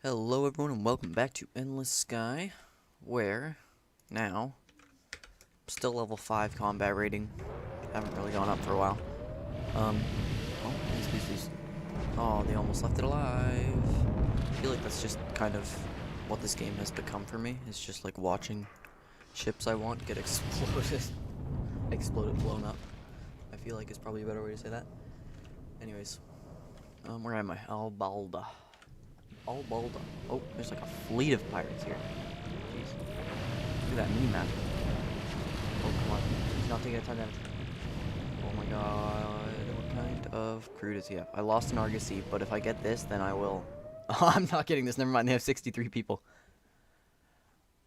Hello everyone and welcome back to Endless Sky, where, now, still level 5 combat rating. Haven't really gone up for a while. Oh, please. Oh, they almost left it alive. I feel like that's just kind of what this game has become for me. It's just like watching ships I want get exploded, blown up. I feel like it's probably a better way to say that. Anyways, where am I? Albalda. Oh, there's like a fleet of pirates here. Jeez. Look at that mini-map. Oh, come on. He's not taking a ton of damage. Oh my god. What kind of crew does he have? I lost an Argosy, but if I get this, then I will... Oh, I'm not getting this. Never mind. They have 63 people.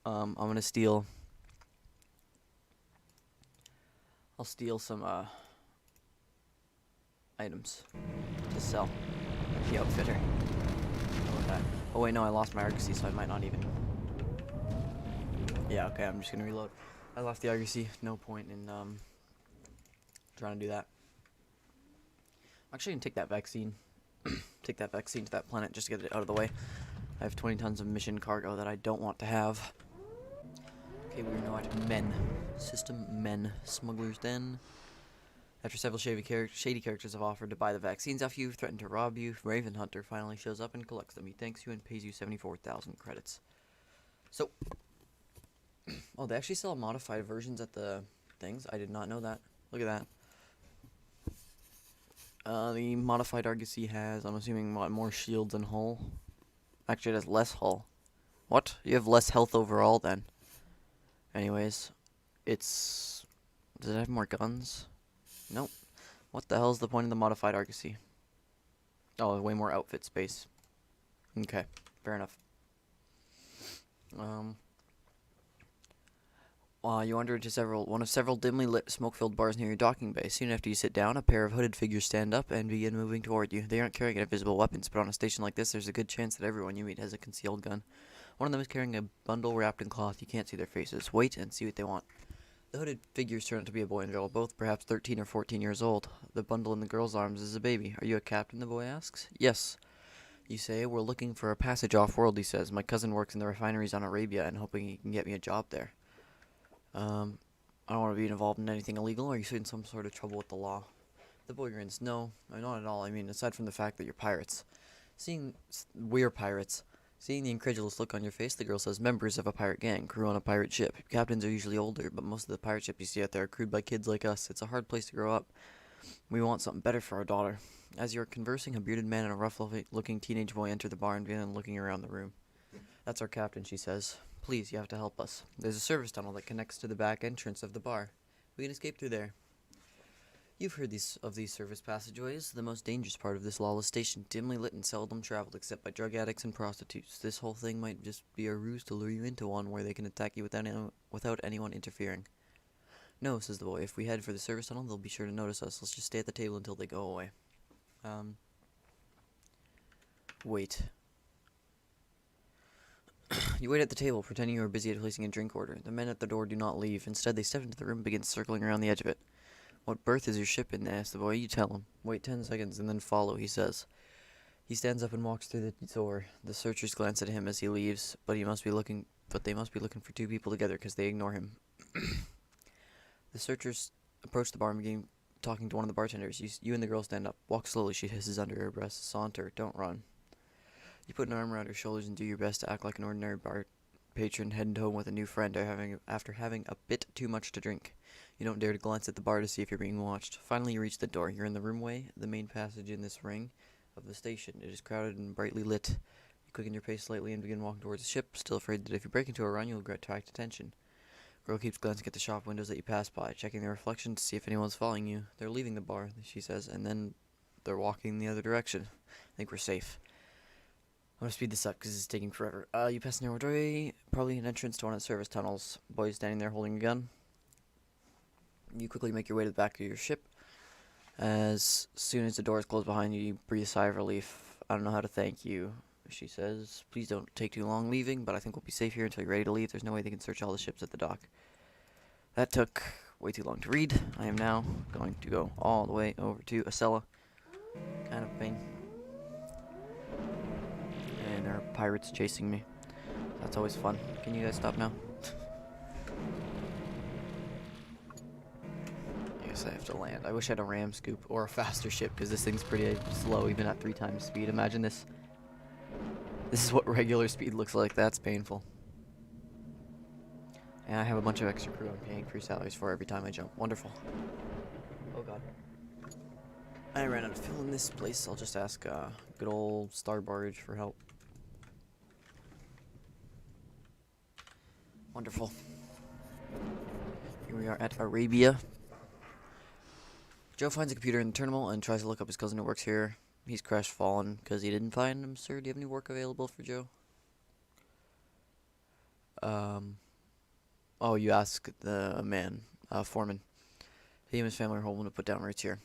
I'm gonna steal... I'll steal some, items to sell at the outfitter. Oh wait, no, I lost my Argosy, so I might not even... Yeah, okay, I'm just gonna reload. I lost the Argosy, no point in, trying to do that. I'm actually gonna take that vaccine. Take that vaccine to that planet just to get it out of the way. I have 20 tons of mission cargo that I don't want to have. Okay, we're now at Men. System Men. Smuggler's Den. After several shady characters have offered to buy the vaccines off you, threatened to rob you, Raven Hunter finally shows up and collects them. He thanks you and pays you 74,000 credits. So, oh, they actually sell modified versions at the things. I did not know that. Look at that. The modified Argosy has, I'm assuming, more shields and hull. Actually, it has less hull. What? You have less health overall then. Anyways, does it have more guns? Nope. What the hell is the point of the modified Argosy? Oh, way more outfit space. Okay, fair enough. You wander into one of several dimly lit, smoke-filled bars near your docking bay. Soon after you sit down, a pair of hooded figures stand up and begin moving toward you. They aren't carrying invisible weapons, but on a station like this, there's a good chance that everyone you meet has a concealed gun. One of them is carrying a bundle wrapped in cloth. You can't see their faces. Wait and see what they want. The hooded figures turn out to be a boy and girl, both perhaps 13 or 14 years old. The bundle in the girl's arms is a baby. Are you a captain, the boy asks. Yes. You say, we're looking for a passage off-world, he says. My cousin works in the refineries on Arabia and hoping he can get me a job there. I don't want to be involved in anything illegal. Are you in some sort of trouble with the law? The boy grins. No, not at all. I mean, aside from the fact that you're pirates. We're pirates. Seeing the incredulous look on your face, the girl says, members of a pirate gang, crew on a pirate ship. Captains are usually older, but most of the pirate ships you see out there are crewed by kids like us. It's a hard place to grow up. We want something better for our daughter. As you're conversing, a bearded man and a rough-looking teenage boy enter the bar and begin looking around the room. That's our captain, she says. Please, you have to help us. There's a service tunnel that connects to the back entrance of the bar. We can escape through there. You've heard of these service passageways, the most dangerous part of this lawless station, dimly lit and seldom traveled except by drug addicts and prostitutes. This whole thing might just be a ruse to lure you into one where they can attack you without anyone interfering. No, says the boy. If we head for the service tunnel, they'll be sure to notice us. Let's just stay at the table until they go away. Wait. You wait at the table, pretending you are busy at placing a drink order. The men at the door do not leave. Instead, they step into the room and begin circling around the edge of it. What berth is your ship in? They ask the boy. You tell him. Wait 10 seconds and then follow, he says. He stands up and walks through the door. The searchers glance at him as he leaves, but they must be looking for two people together because they ignore him. The searchers approach the bar and begin talking to one of the bartenders. You and the girl stand up. Walk slowly, she hisses under her breath. Saunter, don't run. You put an arm around her shoulders and do your best to act like an ordinary bar patron heading home with a new friend after having a bit too much to drink. You don't dare to glance at the bar to see if you're being watched. Finally, you reach the door. You're in the roomway, the main passage in this ring of the station. It is crowded and brightly lit. You quicken your pace slightly and begin walking towards the ship, still afraid that if you break into a run, you'll attract attention. Girl keeps glancing at the shop windows that you pass by, checking their reflection to see if anyone's following you. They're leaving the bar, she says, and then they're walking the other direction. I think we're safe. I'm gonna speed this up because it's taking forever. You pass a narrow doorway, probably an entrance to one of the service tunnels. Boy's standing there holding a gun. You quickly make your way to the back of your ship. As soon as the doors close behind you, you breathe a sigh of relief. I don't know how to thank you, she says. Please don't take too long leaving, but I think we'll be safe here until you're ready to leave. There's no way they can search all the ships at the dock. That took way too long to read. I am now going to go all the way over to Acela. Kind of a pain. And our pirates chasing me. That's always fun. Can you guys stop now? I guess I have to land. I wish I had a ram scoop or a faster ship, because this thing's pretty slow even at 3 times speed. Imagine this. This is what regular speed looks like. That's painful. And I have a bunch of extra crew I'm paying free salaries for every time I jump. Wonderful. Oh god. I ran out of fuel in this place. I'll just ask good old Star Barge for help. Wonderful. Here we are at Arabia. Joe finds a computer in the terminal and tries to look up his cousin who works here. He's crestfallen because he didn't find him, sir. Do you have any work available for Joe? Oh, you ask the man, foreman. He and his family are hoping to put down roots here.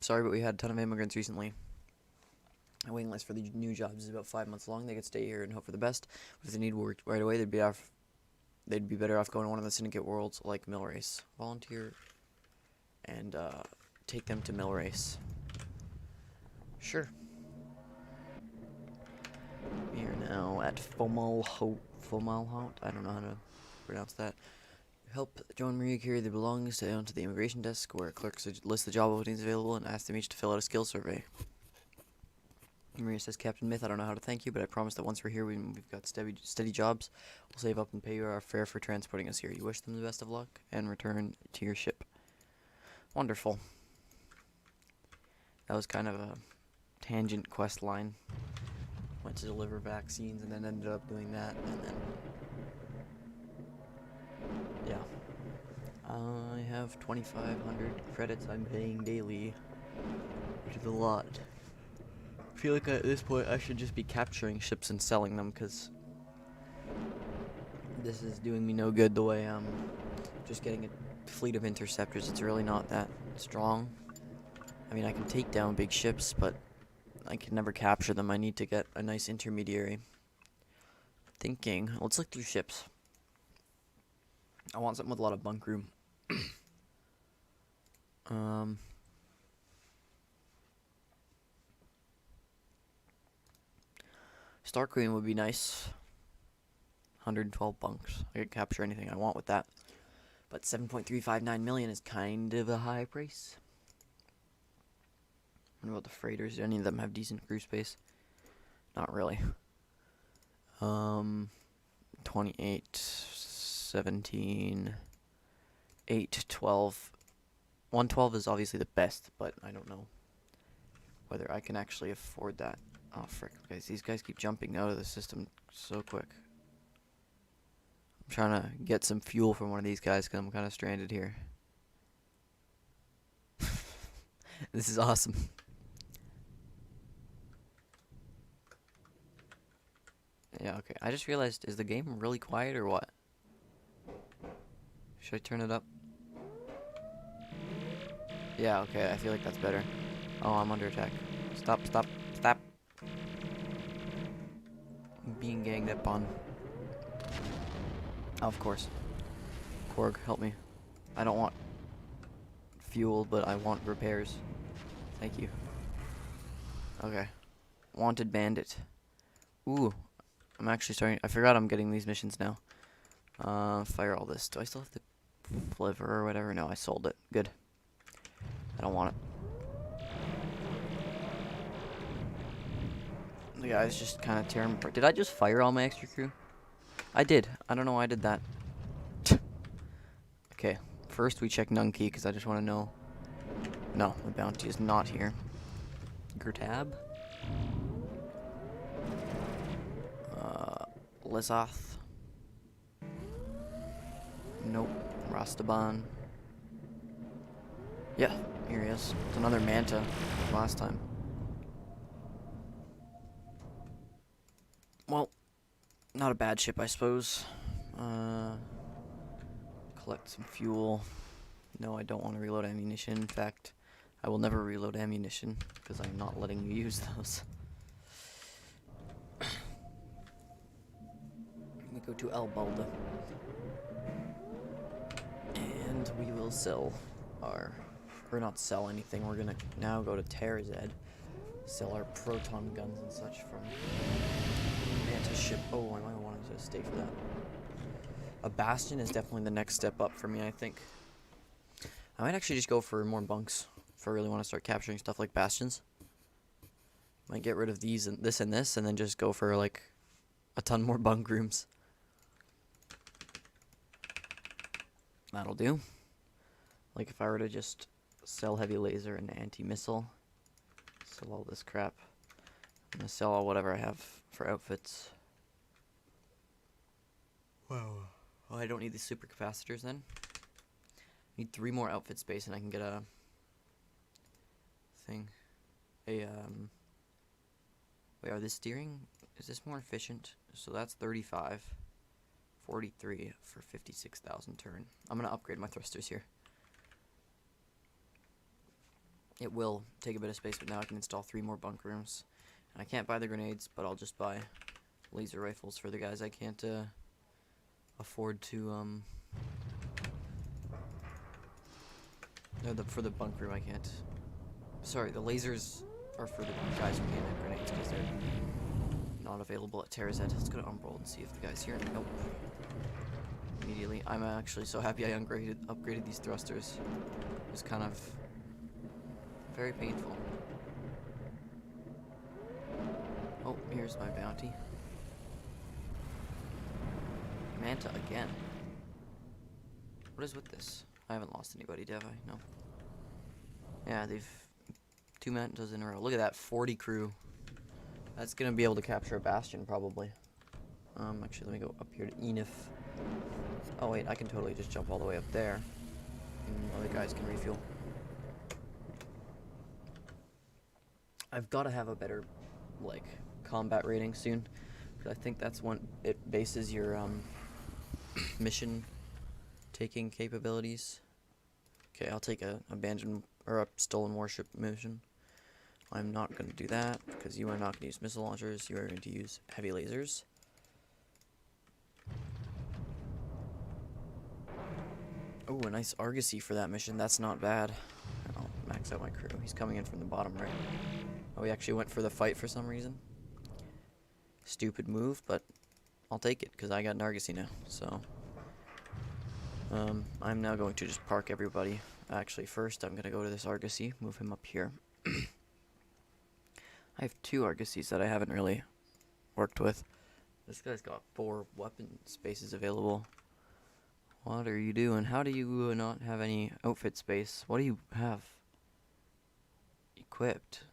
Sorry, but we had a ton of immigrants recently. The waiting list for the new jobs is about 5 months long. They could stay here and hope for the best. But if they need work right away, they'd be better off going to one of the syndicate worlds like Mill Race. Volunteer and take them to Mill Race. Sure. We are now at Fomalhaut. I don't know how to pronounce that. Help Joe and Maria carry their belongings down to the immigration desk, where clerks list the job openings available and ask them each to fill out a skill survey. Maria says, Captain Myth, I don't know how to thank you, but I promise that once we're here, we've got steady jobs. We'll save up and pay you our fare for transporting us here. You wish them the best of luck and return to your ship. Wonderful. That was kind of a tangent quest line. Went to deliver vaccines and then ended up doing that, and then yeah. I have 2,500 credits I'm paying daily, which is a lot. I feel like at this point I should just be capturing ships and selling them, because this is doing me no good the way I'm just getting a fleet of interceptors. It's really not that strong. I mean, I can take down big ships, but I can never capture them. I need to get a nice intermediary. Thinking, let's look through ships. I want something with a lot of bunk room. Star Queen would be nice. 112 bunks. I could capture anything I want with that. But 7.359 million is kind of a high price. What about the freighters? Do any of them have decent crew space? Not really. 28, 17, 8, 12. 112 is obviously the best, but I don't know whether I can actually afford that. Oh, frick, guys. These guys keep jumping out of the system so quick. I'm trying to get some fuel from one of these guys because I'm kind of stranded here. This is awesome. Yeah, okay. I just realized, is the game really quiet or what? Should I turn it up? Yeah, okay. I feel like that's better. Oh, I'm under attack. Stop, stop, stop. I'm being ganged up on. Oh, of course. Korg, help me. I don't want fuel, but I want repairs. Thank you. Okay. Wanted bandit. Ooh. I'm actually starting. I forgot I'm getting these missions now. Fire all this. Do I still have the flivver or whatever? No, I sold it. Good. I don't want it. The guys just kind of tear them apart. Did I just fire all my extra crew? I did. I don't know why I did that. Okay. First we check Nunkey because I just want to know. No, the bounty is not here. Gertab. Lizath. Nope. Rastaban. Yeah, here he is. It's another Manta last time. Well, not a bad ship, I suppose. Collect some fuel. No, I don't want to reload ammunition. In fact, I will never reload ammunition because I'm not letting you use those. We go to El Balda. And we will sell our... Or not sell anything. We're gonna now go to Terzed. Sell our proton guns and such from warship. Oh, I might want to stay for that. A bastion is definitely the next step up for me, I think. I might actually just go for more bunks if I really want to start capturing stuff like bastions. Might get rid of these and this, and then just go for like a ton more bunk rooms. That'll do. Like if I were to just sell heavy laser and anti-missile, sell all this crap, I'm gonna sell all whatever I have for outfits. Wow. Oh, I don't need these super capacitors then. Need 3 more outfit space and I can get a thing. Wait, are this steering? Is this more efficient? So that's 35. 43 for 56,000 turn. I'm gonna upgrade my thrusters here. It will take a bit of space, but now I can install 3 more bunk rooms. And I can't buy the grenades, but I'll just buy laser rifles for the guys I can't afford to for the bunk room I can't. Sorry, the lasers are for the guys who can't have grenades because they're not available at Terra's Head. Let's go to Umbral and see if the guy's here. Nope. Immediately. I'm actually so happy I upgraded these thrusters. It was kind of very painful. Oh, here's my bounty. Manta again. What is with this? I haven't lost anybody, have I? No. Yeah, they've 2 mantas in a row. Look at that, 40 crew. That's gonna be able to capture a bastion probably. Actually, let me go up here to Enif. Oh wait, I can totally just jump all the way up there. And other guys can refuel. I've got to have a better, like, combat rating soon. Because I think that's when it bases your, mission taking capabilities. Okay, I'll take a abandoned, or a stolen warship mission. I'm not going to do that, because you are not going to use missile launchers. You are going to use heavy lasers. Oh, a nice Argosy for that mission. That's not bad. I'll max out my crew. He's coming in from the bottom right. Oh, he actually went for the fight for some reason. Stupid move, but I'll take it, because I got an Argosy now. So, I'm now going to just park everybody. Actually, first I'm going to go to this Argosy, move him up here. I have 2 Argosies that I haven't really worked with. This guy's got 4 weapon spaces available. What are you doing? How do you not have any outfit space? What do you have equipped?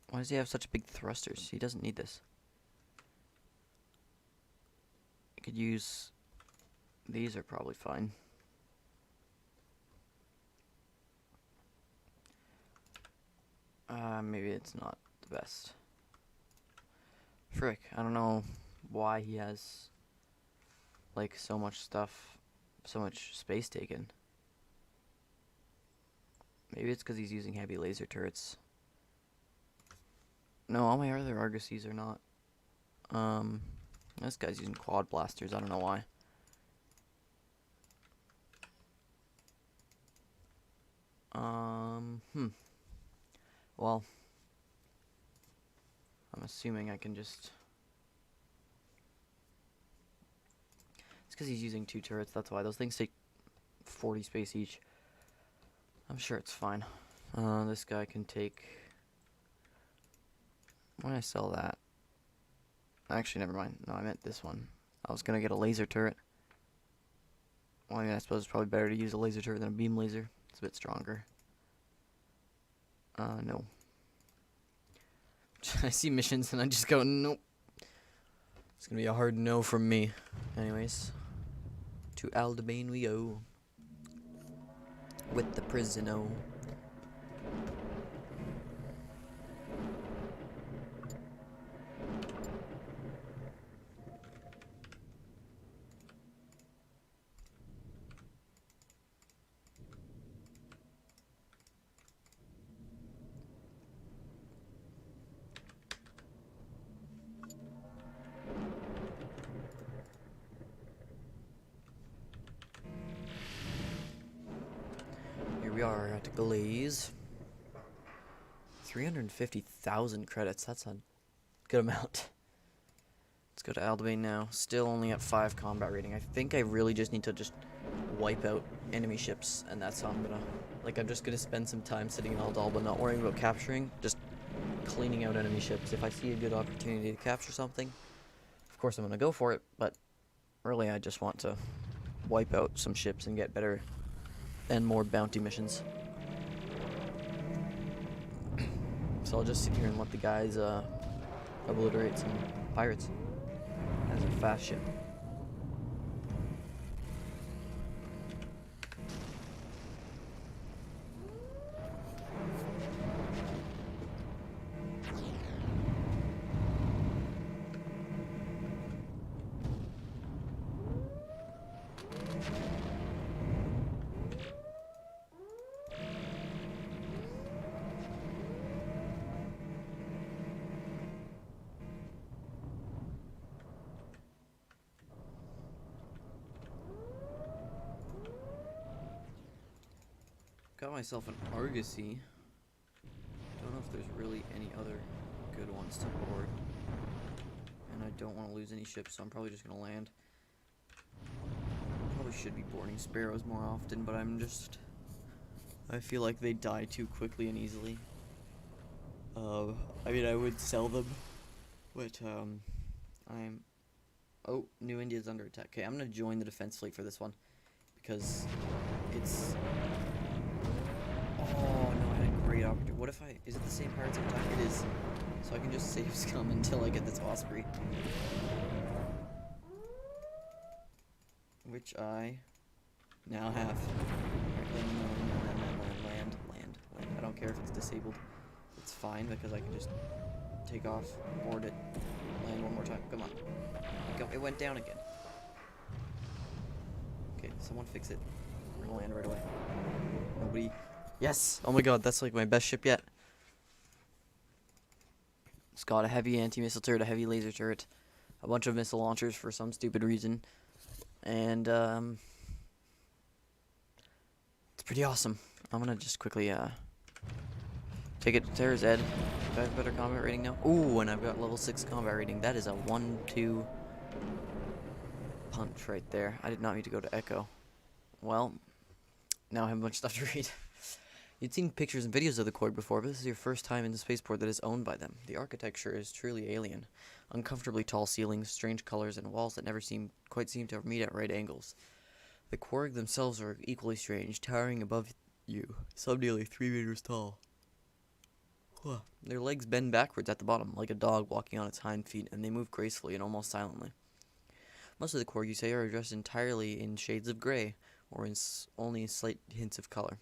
Why does he have such big thrusters? He doesn't need this. I could use... These are probably fine. Maybe it's not the best. Frick, I don't know why he has, like, so much stuff, so much space taken. Maybe it's because he's using heavy laser turrets. No, all my other Argosies are not. This guy's using quad blasters, I don't know why. Well, I'm assuming I can just... It's because he's using 2 turrets, that's why. Those things take 40 space each. I'm sure it's fine. This guy can take... Why did I sell that? Actually, never mind. No, I meant this one. I was gonna get a laser turret. Well, I mean, I suppose it's probably better to use a laser turret than a beam laser. It's a bit stronger. No. I see missions and I just go, nope. It's gonna be a hard no from me. Anyways. To Aldebain we go. With the Prisino. We are at Glaze. 350,000 credits. That's a Good amount. Let's go to Aldabane now. Still only at 5 combat rating. I think I really just need to just wipe out enemy ships, and that's how I'm gonna... Like, I'm just gonna spend some time sitting in Aldalba, not worrying about capturing, just cleaning out enemy ships. If I see a good opportunity to capture something, of course I'm gonna go for it, but really I just want to wipe out some ships and get better and more bounty missions. So I'll just sit here and let the guys obliterate some pirates. That's a fast ship. Got myself an Argosy. Don't know if there's really any other good ones to board. And I don't want to lose any ships, so I'm probably just going to land. Probably should be boarding Sparrows more often, but I feel like they die too quickly and easily. I mean, I would sell them, but, oh, New India's under attack. Okay, I'm going to join the defense fleet for this one, because it's... Oh, no, I had a great opportunity. What if is it the same pirates every time? It is. So I can just save scum until I get this Osprey. Which I now have. Land. I don't care if it's disabled. It's fine because I can just take off, board it, land one more time. Come on. It went down again. Okay, someone fix it. We're gonna land right away. Nobody. Yes! Oh my god, that's like my best ship yet. It's got a heavy anti-missile turret, a heavy laser turret, a bunch of missile launchers for some stupid reason, and it's pretty awesome. I'm gonna just quickly take it to Terra's Ed. Do I have a better combat rating now? Ooh, and I've got level 6 combat rating. That is a 1-2 punch right there. I did not need to go to Echo. Well, now I have a bunch of stuff to read. You'd seen pictures and videos of the Korg before, but this is your first time in the spaceport that is owned by them. The architecture is truly alien. Uncomfortably tall ceilings, strange colors, and walls that never quite seem to meet at right angles. The Korg themselves are equally strange, towering above you, some nearly 3 meters tall. Their legs bend backwards at the bottom, like a dog walking on its hind feet, and they move gracefully and almost silently. Most of the Korg, you say, are dressed entirely in shades of gray, or in only slight hints of color.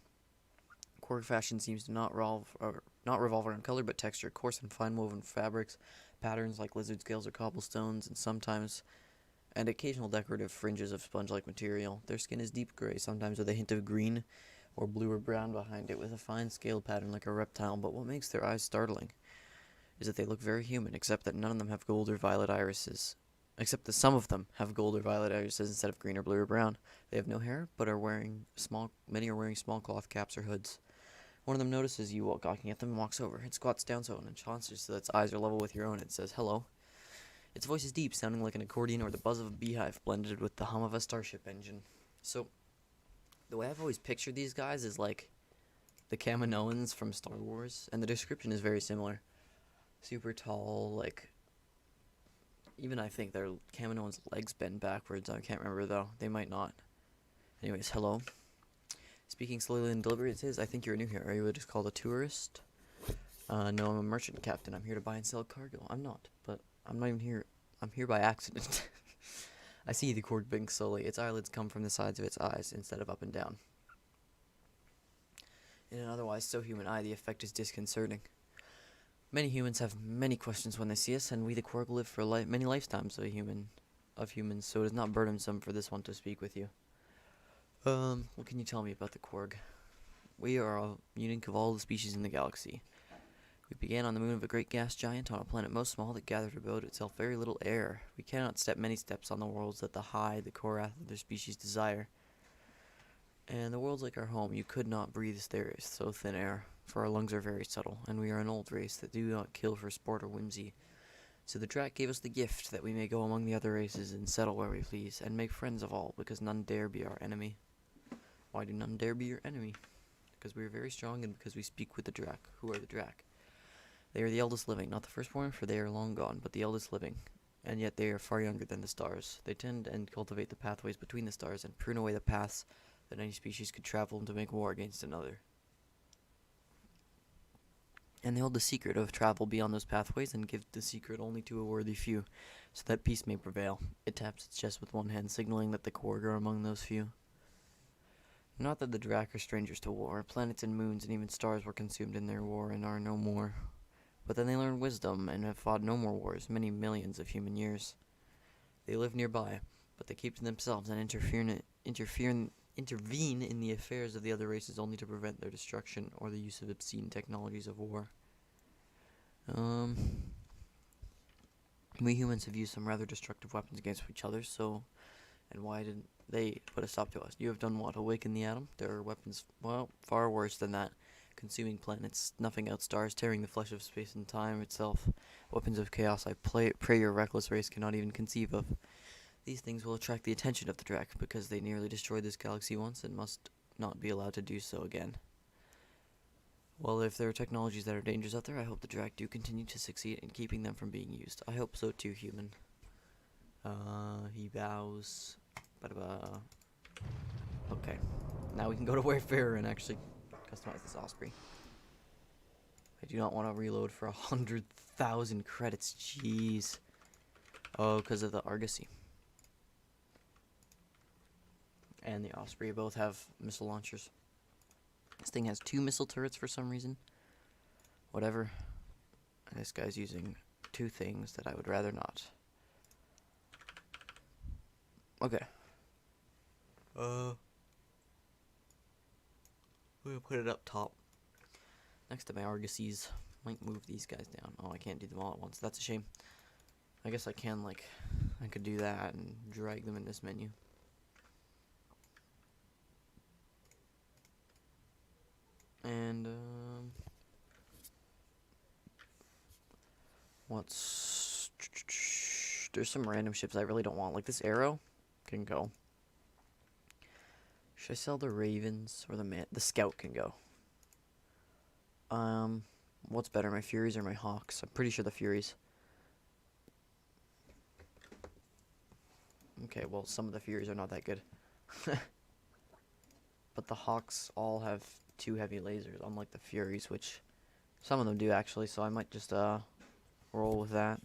Korg fashion seems to not revolve around color, but texture, coarse and fine woven fabrics, patterns like lizard scales or cobblestones, and occasional decorative fringes of sponge-like material. Their skin is deep gray, sometimes with a hint of green or blue or brown behind it, with a fine scaled pattern like a reptile, but what makes their eyes startling is that they look very human, except that none of them have gold or violet irises. Except that some of them have gold or violet irises instead of green or blue or brown. They have no hair, but many are wearing small cloth caps or hoods. One of them notices you gawking at them and walks over. It squats down so that its eyes are level with your own. It says, "Hello." Its voice is deep, sounding like an accordion or the buzz of a beehive blended with the hum of a starship engine. So, the way I've always pictured these guys is like the Kaminoans from Star Wars, and the description is very similar. Super tall, like... Even I think their Kaminoans' legs bend backwards. I can't remember, though. They might not. Anyways, hello. Speaking slowly and deliberately, it says, "I think you're new here. Are you just called a tourist?" No, I'm a merchant captain. I'm here to buy and sell cargo. I'm not, but I'm not even here. I'm here by accident. I see the Korg blink slowly. Its eyelids come from the sides of its eyes instead of up and down. In an otherwise so human eye, the effect is disconcerting. Many humans have many questions when they see us, and we the Korg live for many lifetimes of humans, so it is not burdensome for this one to speak with you. What can you tell me about the Korg? We are a unique of all the species in the galaxy. We began on the moon of a great gas giant on a planet most small that gathered about itself very little air. We cannot step many steps on the worlds that the Korath of their species desire. And the world's like our home. You could not breathe there is so thin air, for our lungs are very subtle, and we are an old race that do not kill for sport or whimsy. So the Drak gave us the gift that we may go among the other races and settle where we please, and make friends of all, because none dare be our enemy. Why do none dare be your enemy? Because we are very strong, and because we speak with the Drak. Who are the Drak? They are the eldest living, not the firstborn, for they are long gone, but the eldest living. And yet they are far younger than the stars. They tend and cultivate the pathways between the stars, and prune away the paths that any species could travel to make war against another. And they hold the secret of travel beyond those pathways, and give the secret only to a worthy few, so that peace may prevail. It taps its chest with one hand, signaling that the Korg are among those few. Not that the Drak are strangers to war. Planets and moons and even stars were consumed in their war and are no more. But then they learned wisdom and have fought no more wars, many millions of human years. They live nearby, but they keep to themselves and intervene in the affairs of the other races only to prevent their destruction or the use of obscene technologies of war. We humans have used some rather destructive weapons against each other, so... And why didn't they put a stop to us? You have done what? Awaken the atom? There are weapons, well, far worse than that. Consuming planets, snuffing out stars, tearing the flesh of space and time itself. Weapons of chaos I pray your reckless race cannot even conceive of. These things will attract the attention of the Drak, because they nearly destroyed this galaxy once and must not be allowed to do so again. Well, if there are technologies that are dangerous out there, I hope the Drak do continue to succeed in keeping them from being used. I hope so too, human. He bows. Ba-da-ba. Okay. Now we can go to Wayfarer and actually customize this Osprey. I do not want to reload for 100,000 credits. Jeez. Oh, because of the Argosy. And the Osprey both have missile launchers. This thing has 2 missile turrets for some reason. Whatever. And this guy's using 2 things that I would rather not. Okay. We'll put it up top. Next to my Argosies. Might move these guys down. Oh, I can't do them all at once. That's a shame. I guess I can, like, I could do that and drag them in this menu. And, there's some random ships I really don't want. Like, this Arrow can go. Should I sell the Ravens or the Scout can go? What's better, my Furies or my Hawks? I'm pretty sure the Furies. Okay, well, some of the Furies are not that good. But the Hawks all have 2 heavy lasers, unlike the Furies, which some of them do actually, so I might just roll with that.